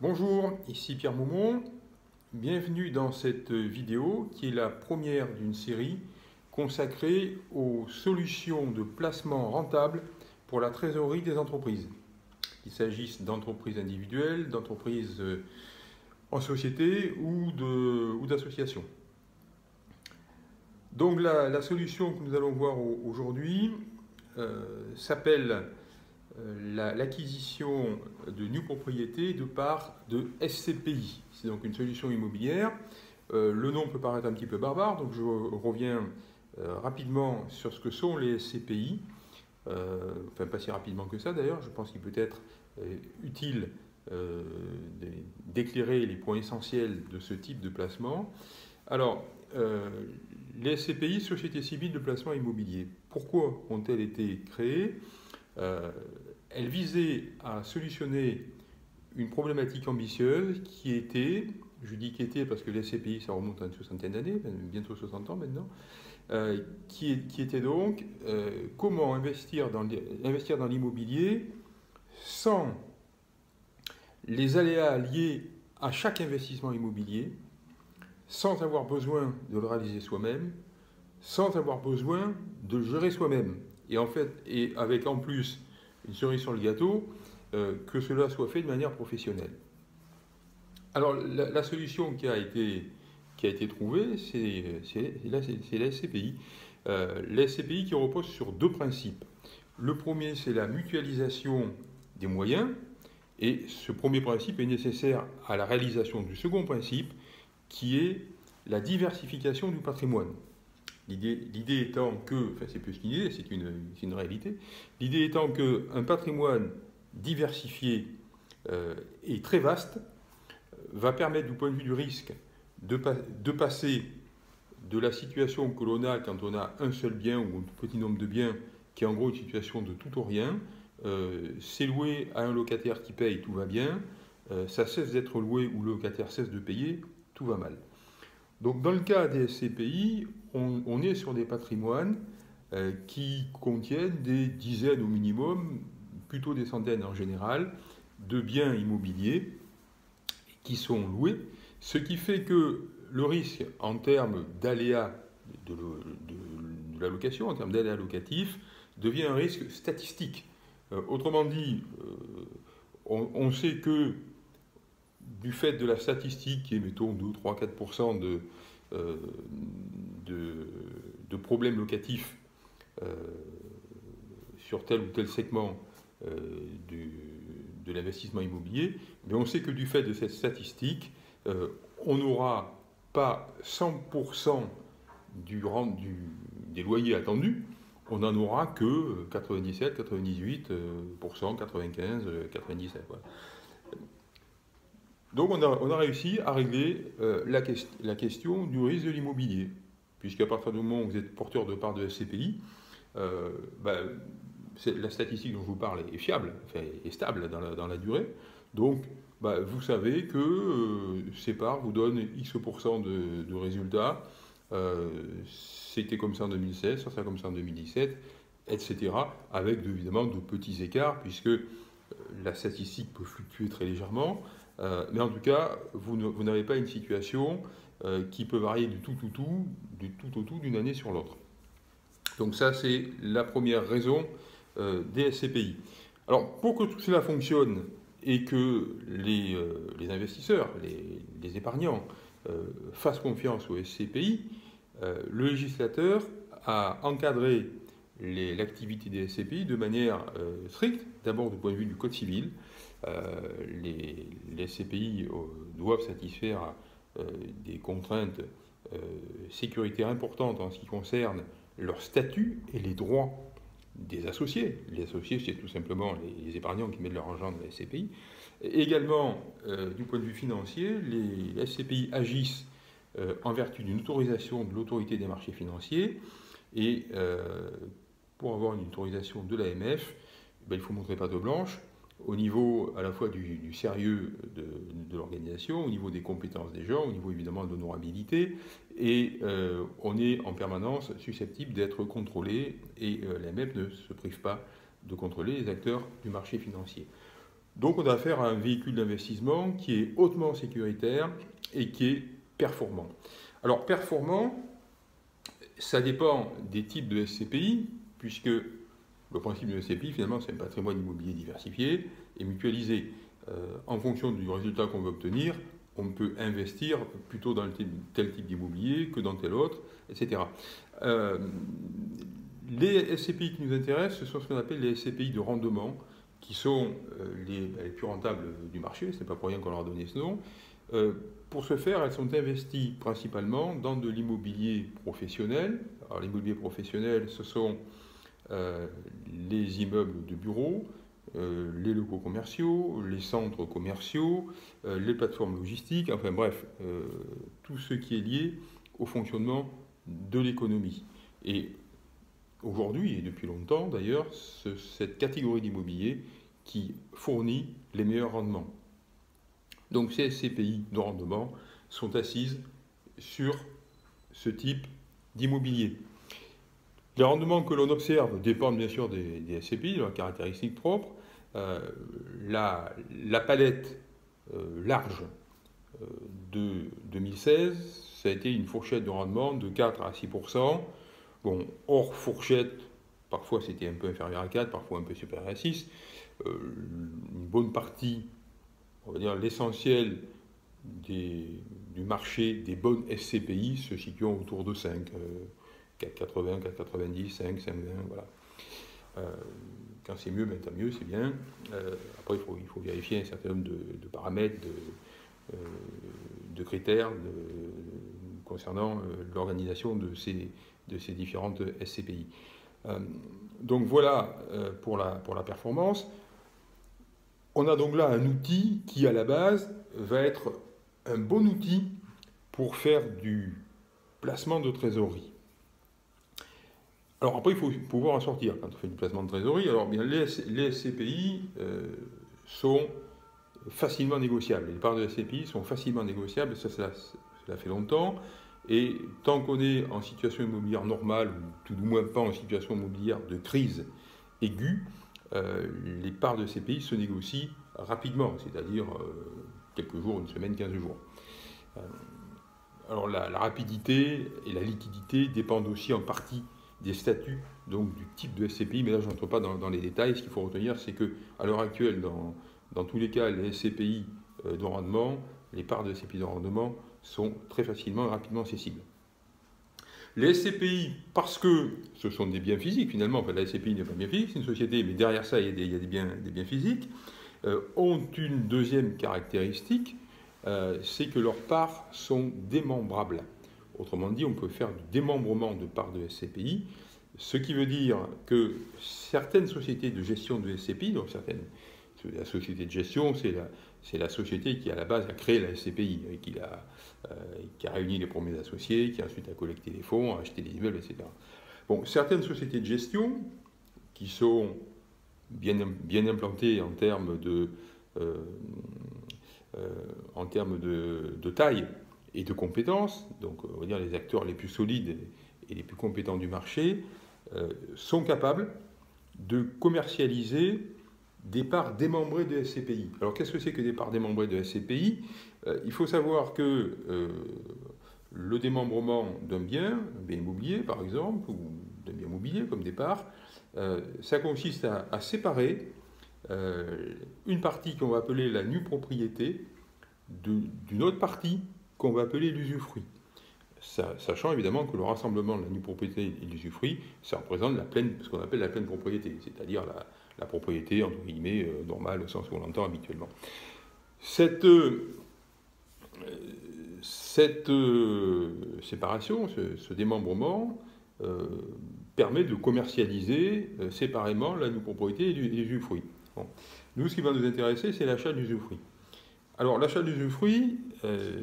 Bonjour, ici Pierre Moumont. Bienvenue dans cette vidéo qui est la première d'une série consacrée aux solutions de placement rentable pour la trésorerie des entreprises. Qu'il s'agisse d'entreprises individuelles, d'entreprises en société ou d'associations. Donc la solution que nous allons voir aujourd'hui s'appelle l'acquisition de nue propriété de part de SCPI. C'est donc une solution immobilière. Le nom peut paraître un petit peu barbare, donc je reviens rapidement sur ce que sont les SCPI. Enfin, pas si rapidement que ça d'ailleurs, je pense qu'il peut être utile d'éclairer les points essentiels de ce type de placement. Alors, les SCPI, Sociétés civiles de placement immobilier, pourquoi ont-elles été créées ? Elle visait à solutionner une problématique ambitieuse qui était, je dis qui était parce que les SCPI ça remonte à une soixantaine d'années, bientôt 60 ans maintenant, qui était donc comment investir dans l'immobilier sans les aléas liés à chaque investissement immobilier, sans avoir besoin de le réaliser soi-même, sans avoir besoin de le gérer soi-même. Et en fait, et avec en plus une cerise sur le gâteau, que cela soit fait de manière professionnelle. Alors la solution qui a été trouvée, c'est la SCPI. La SCPI qui repose sur deux principes. Le premier, c'est la mutualisation des moyens, et ce premier principe est nécessaire à la réalisation du second principe, qui est la diversification du patrimoine. L'idée étant que, enfin c'est plus qu'une idée, c'est une réalité, l'idée étant qu'un patrimoine diversifié et très vaste va permettre du point de vue du risque de passer de la situation que l'on a quand on a un seul bien ou un petit nombre de biens, qui est en gros une situation de tout ou rien, c'est loué à un locataire qui paye, tout va bien, ça cesse d'être loué ou le locataire cesse de payer, tout va mal. Donc dans le cas des SCPI, on est sur des patrimoines qui contiennent des dizaines au minimum, plutôt des centaines en général, de biens immobiliers qui sont loués, ce qui fait que le risque en termes d'aléas de la location, en termes d'aléas locatifs, devient un risque statistique. Autrement dit, on sait que du fait de la statistique qui est, mettons, 2, 3, 4% de problèmes locatifs sur tel ou tel segment de l'investissement immobilier, mais on sait que du fait de cette statistique, on n'aura pas 100% des loyers attendus, on n'en aura que 97, 98%, 95, 97. Voilà. Donc on a réussi à régler la question du risque de l'immobilier, puisqu'à partir du moment où vous êtes porteur de part de SCPI, la statistique dont je vous parle est fiable, enfin, est stable dans la durée. Donc vous savez que ces parts vous donnent X% de résultats. C'était comme ça en 2016, ça sera comme ça en 2017, etc. Avec évidemment de petits écarts, puisque la statistique peut fluctuer très légèrement. Mais en tout cas, vous n'avez pas une situation qui peut varier du tout au tout d'une année sur l'autre. Donc ça, c'est la première raison des SCPI. Alors, pour que tout cela fonctionne et que les investisseurs, les épargnants, fassent confiance aux SCPI, le législateur a encadré l'activité des SCPI de manière stricte, d'abord du point de vue du Code civil. Les SCPI doivent satisfaire des contraintes sécuritaires importantes en ce qui concerne leur statut et les droits des associés. Les associés, c'est tout simplement les épargnants qui mettent leur argent dans les SCPI. Également, du point de vue financier, les SCPI agissent en vertu d'une autorisation de l'autorité des marchés financiers et pour avoir une autorisation de l'AMF, il faut montrer patte blanche au niveau à la fois du sérieux de l'organisation, au niveau des compétences des gens, au niveau évidemment de l'honorabilité, et on est en permanence susceptible d'être contrôlé, et l'AMF ne se prive pas de contrôler les acteurs du marché financier. Donc on a affaire à un véhicule d'investissement qui est hautement sécuritaire et qui est performant. Alors performant, ça dépend des types de SCPI, puisque le principe de SCPI, finalement, c'est un patrimoine immobilier diversifié et mutualisé. En fonction du résultat qu'on veut obtenir, on peut investir plutôt dans tel type d'immobilier que dans tel autre, etc. Les SCPI qui nous intéressent, ce sont ce qu'on appelle les SCPI de rendement, qui sont les plus rentables du marché, ce n'est pas pour rien qu'on leur a donné ce nom. Pour ce faire, elles sont investies principalement dans de l'immobilier professionnel. Alors l'immobilier professionnel, ce sont les immeubles de bureaux, les locaux commerciaux, les centres commerciaux, les plateformes logistiques, enfin bref, tout ce qui est lié au fonctionnement de l'économie. Et aujourd'hui, et depuis longtemps d'ailleurs, cette catégorie d'immobilier qui fournit les meilleurs rendements. Donc ces SCPI de rendement sont assises sur ce type d'immobilier. Les rendements que l'on observe dépendent bien sûr des SCPI, de leurs caractéristiques propres. La palette large de 2016, ça a été une fourchette de rendement de 4 à 6%. Bon, hors fourchette, parfois c'était un peu inférieur à 4, parfois un peu supérieur à 6. Une bonne partie, on va dire l'essentiel du marché des bonnes SCPI se situant autour de 5, 4,80, 4,90, 5, 5,20, voilà. Quand c'est mieux, ben, tant mieux, c'est bien. Après, il faut vérifier un certain nombre de paramètres, de critères concernant l'organisation de ces différentes SCPI. Donc voilà pour la performance. On a donc là un outil qui, à la base, va être un bon outil pour faire du placement de trésorerie. Alors après, il faut pouvoir en sortir quand on fait du placement de trésorerie. Alors bien, les SCPI sont facilement négociables. Les parts de SCPI sont facilement négociables, ça fait longtemps. Et tant qu'on est en situation immobilière normale, ou tout du moins pas en situation immobilière de crise aiguë, les parts de SCPI se négocient rapidement, c'est-à-dire quelques jours, une semaine, 15 jours. Alors la rapidité et la liquidité dépendent aussi en partie des statuts, donc du type de SCPI, mais là je n'entre pas dans les détails. Ce qu'il faut retenir, c'est qu'à l'heure actuelle, dans tous les cas, les SCPI de rendement, les parts de SCPI de rendement sont très facilement et rapidement accessibles. Les SCPI, parce que ce sont des biens physiques, finalement, enfin, la SCPI n'est pas un bien physique, c'est une société, mais derrière ça, il y a des biens physiques, ont une deuxième caractéristique, c'est que leurs parts sont démembrables. Autrement dit, on peut faire du démembrement de parts de SCPI, ce qui veut dire que certaines sociétés de gestion de SCPI, donc la société de gestion, c'est la société qui, à la base, a créé la SCPI, qui a réuni les premiers associés, qui ensuite a collecté les fonds, a acheté des immeubles, etc. Bon, certaines sociétés de gestion, qui sont bien implantées en termes de taille et de compétences, donc on va dire les acteurs les plus solides et les plus compétents du marché, sont capables de commercialiser des parts démembrées de SCPI. Alors qu'est-ce que c'est que des parts démembrées de SCPI ? Il faut savoir que le démembrement d'un bien immobilier par exemple, ou d'un bien immobilier comme des parts, ça consiste à séparer une partie qu'on va appeler la nue propriété d'une autre partie qu'on va appeler l'usufruit. Sachant évidemment que le rassemblement de la nue propriété et de l'usufruit, ça représente ce qu'on appelle la pleine propriété, c'est-à-dire la propriété, entre guillemets, normale, au sens où on l'entend habituellement. Cette séparation, ce démembrement, permet de commercialiser séparément la nue propriété et l'usufruit. Bon. Nous, ce qui va nous intéresser, c'est l'achat d'usufruit. Alors, l'achat d'usufruit,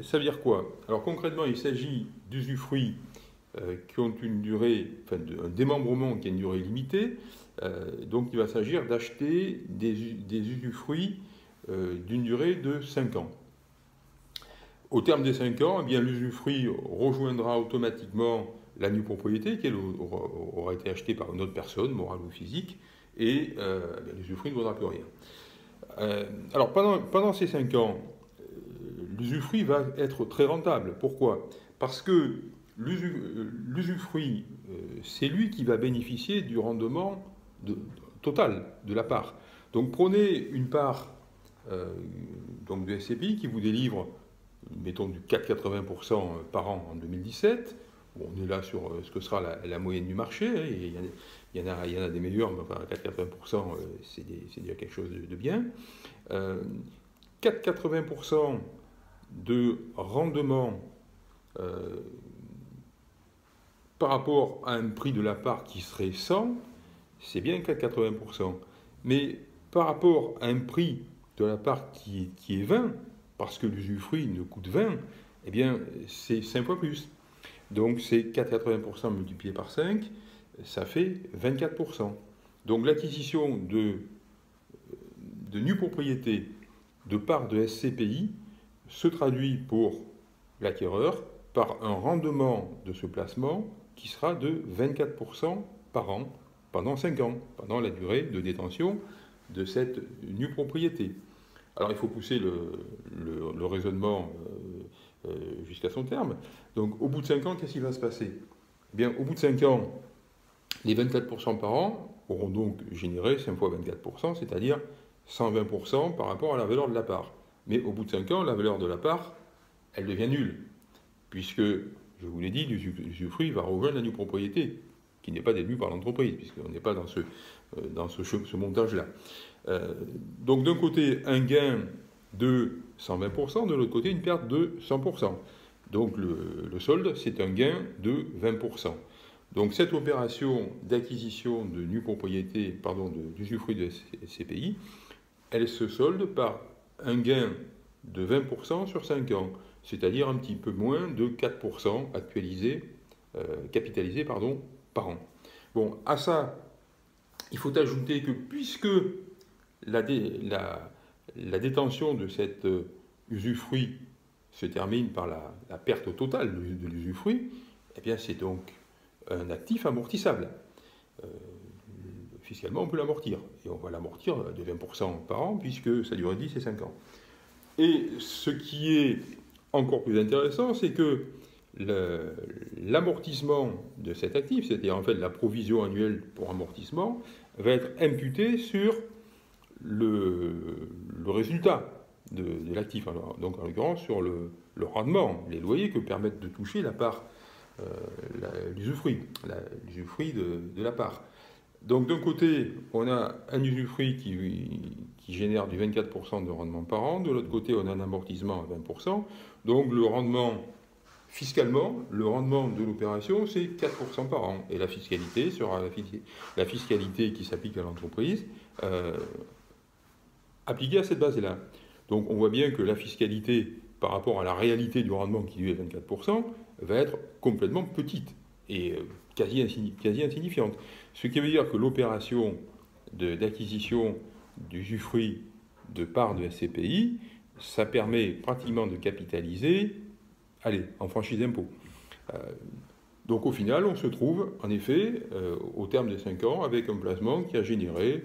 ça veut dire quoi? Alors, concrètement, il s'agit d'usufruits qui ont une durée, enfin, un démembrement qui a une durée limitée. Donc, il va s'agir d'acheter des usufruits d'une durée de 5 ans. Au terme des 5 ans, eh bien, l'usufruit rejoindra automatiquement la nue propriété qui aura été achetée par une autre personne, morale ou physique, et l'usufruit ne vaudra plus rien. Alors pendant ces 5 ans, l'usufruit va être très rentable. Pourquoi? Parce que l'usufruit, c'est lui qui va bénéficier du rendement total de la part. Donc prenez une part donc du SCPI qui vous délivre, mettons, du 4,80% par an en 2017. Bon, on est là sur ce que sera la moyenne du marché. Hein, et il y en a des meilleurs, mais enfin 4,80%, c'est déjà quelque chose de bien. 4,80% de rendement par rapport à un prix de la part qui serait 100, c'est bien 4,80%. Mais par rapport à un prix de la part qui est 20, parce que l'usufruit ne coûte 20, eh bien c'est 5 fois plus. Donc c'est 4,80% multiplié par 5, ça fait 24%. Donc l'acquisition de nue propriété de part de SCPI se traduit pour l'acquéreur par un rendement de ce placement qui sera de 24% par an pendant 5 ans, pendant la durée de détention de cette nue propriété. Alors il faut pousser le raisonnement jusqu'à son terme. Donc au bout de 5 ans, qu'est-ce qui va se passer? Eh bien, au bout de 5 ans, les 24% par an auront donc généré 5 fois 24%, c'est-à-dire 120% par rapport à la valeur de la part. Mais au bout de 5 ans, la valeur de la part, elle devient nulle, puisque, je vous l'ai dit, l'usufruit va rejoindre la nue propriété, qui n'est pas détenue par l'entreprise, puisqu'on n'est pas dans ce montage-là. Donc d'un côté, un gain de 120%, de l'autre côté, une perte de 100%. Donc le solde, c'est un gain de 20%. Donc cette opération d'acquisition de nue propriété, pardon, d'usufruit de SCPI, elle se solde par un gain de 20% sur 5 ans, c'est-à-dire un petit peu moins de 4% capitalisé par an. Bon, à ça, il faut ajouter que puisque la détention de cet usufruit se termine par la perte totale de l'usufruit, eh bien c'est donc un actif amortissable. Fiscalement, on peut l'amortir. Et on va l'amortir de 20% par an, puisque ça dure 10 et 5 ans. Et ce qui est encore plus intéressant, c'est que l'amortissement de cet actif, c'est-à-dire en fait la provision annuelle pour amortissement, va être imputé sur le résultat de l'actif. Donc en l'occurrence sur le rendement, les loyers que permettent de toucher la part, l'usufruit de la part. Donc d'un côté, on a un usufruit qui génère du 24% de rendement par an, de l'autre côté, on a un amortissement à 20%. Donc le rendement, fiscalement, le rendement de l'opération, c'est 4% par an. Et la fiscalité sera la fiscalité qui s'applique à l'entreprise, appliquée à cette base-là. Donc on voit bien que la fiscalité, par rapport à la réalité du rendement qui lui est 24%, va être complètement petite et quasi insignifiante. Ce qui veut dire que l'opération d'acquisition d'usufruit de part de SCPI, ça permet pratiquement de capitaliser, allez, en franchise d'impôt. Donc au final, on se trouve, en effet, au terme des 5 ans, avec un placement qui a généré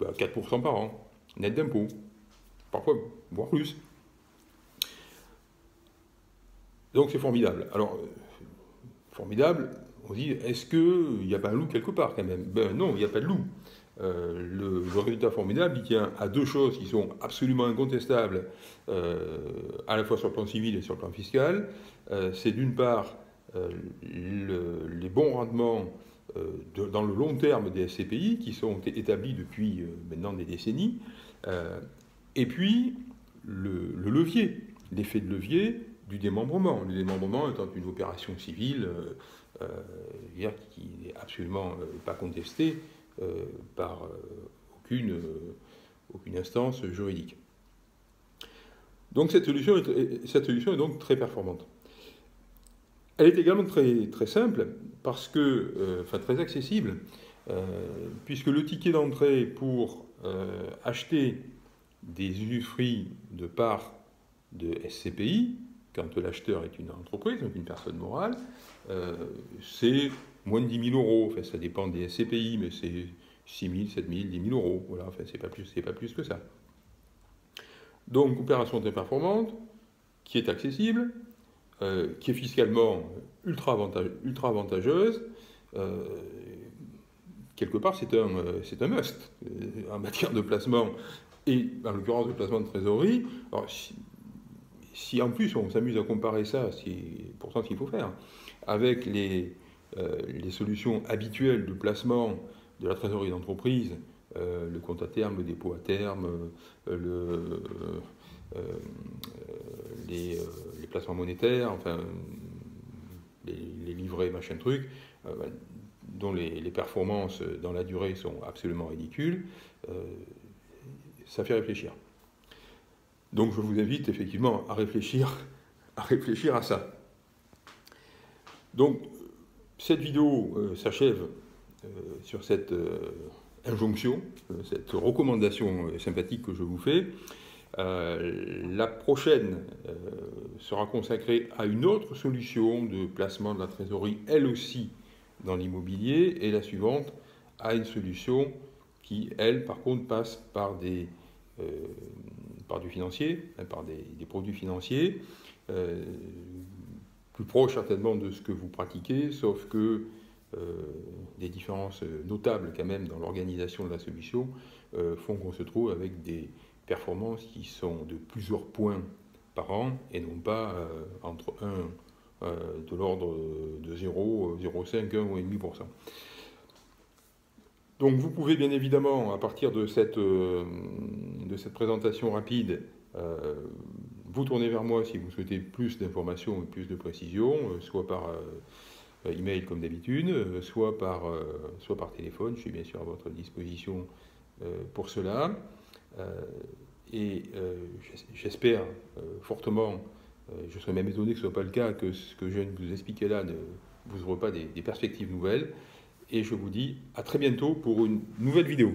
4% par an, net d'impôt, parfois, voire plus. Donc c'est formidable. Alors, formidable, on se dit, est-ce qu'il n'y a pas un loup quelque part quand même? Ben non, il n'y a pas de loup. Le résultat formidable, il tient à deux choses qui sont absolument incontestables, à la fois sur le plan civil et sur le plan fiscal. C'est d'une part les bons rendements dans le long terme des SCPI qui sont établis depuis maintenant des décennies, et puis le levier, l'effet de levier du démembrement. Le démembrement étant une opération civile qui n'est absolument pas contestée par aucune instance juridique. Donc cette solution est donc très performante. Elle est également très, très simple, parce que, très accessible, puisque le ticket d'entrée pour acheter des usufruits de part de SCPI, quand l'acheteur est une entreprise, donc une personne morale, c'est moins de 10 000 euros. Enfin, ça dépend des SCPI, mais c'est 6 000, 7 000, 10 000 euros. Voilà, enfin, c'est pas plus que ça. Donc, opération très performante, qui est accessible, qui est fiscalement ultra avantageuse. Quelque part, c'est un must en matière de placement et en l'occurrence de placement de trésorerie. Alors, si en plus on s'amuse à comparer ça, c'est pourtant ce qu'il faut faire, avec les solutions habituelles de placement de la trésorerie d'entreprise, le compte à terme, le dépôt à terme, les placements monétaires, enfin les livrets, machin truc, dont les performances dans la durée sont absolument ridicules, ça fait réfléchir. Donc je vous invite effectivement à réfléchir à ça. Donc cette vidéo s'achève sur cette injonction, cette recommandation sympathique que je vous fais. La prochaine sera consacrée à une autre solution de placement de la trésorerie, elle aussi dans l'immobilier, et la suivante à une solution qui, elle, par contre, passe par du financier, par des produits financiers, plus proches certainement de ce que vous pratiquez, sauf que des différences notables quand même dans l'organisation de la solution font qu'on se trouve avec des performances qui sont de plusieurs points par an et non pas entre 1 de l'ordre de 0, 0,5, 1 ou 1,5%. Donc vous pouvez bien évidemment, à partir de cette présentation rapide, vous tourner vers moi si vous souhaitez plus d'informations et plus de précisions, soit par email comme d'habitude, soit par téléphone. Je suis bien sûr à votre disposition pour cela. Et j'espère fortement, je serais même étonné que ce ne soit pas le cas, que ce que je viens de vous expliquer là ne vous ouvre pas des perspectives nouvelles. Et je vous dis à très bientôt pour une nouvelle vidéo.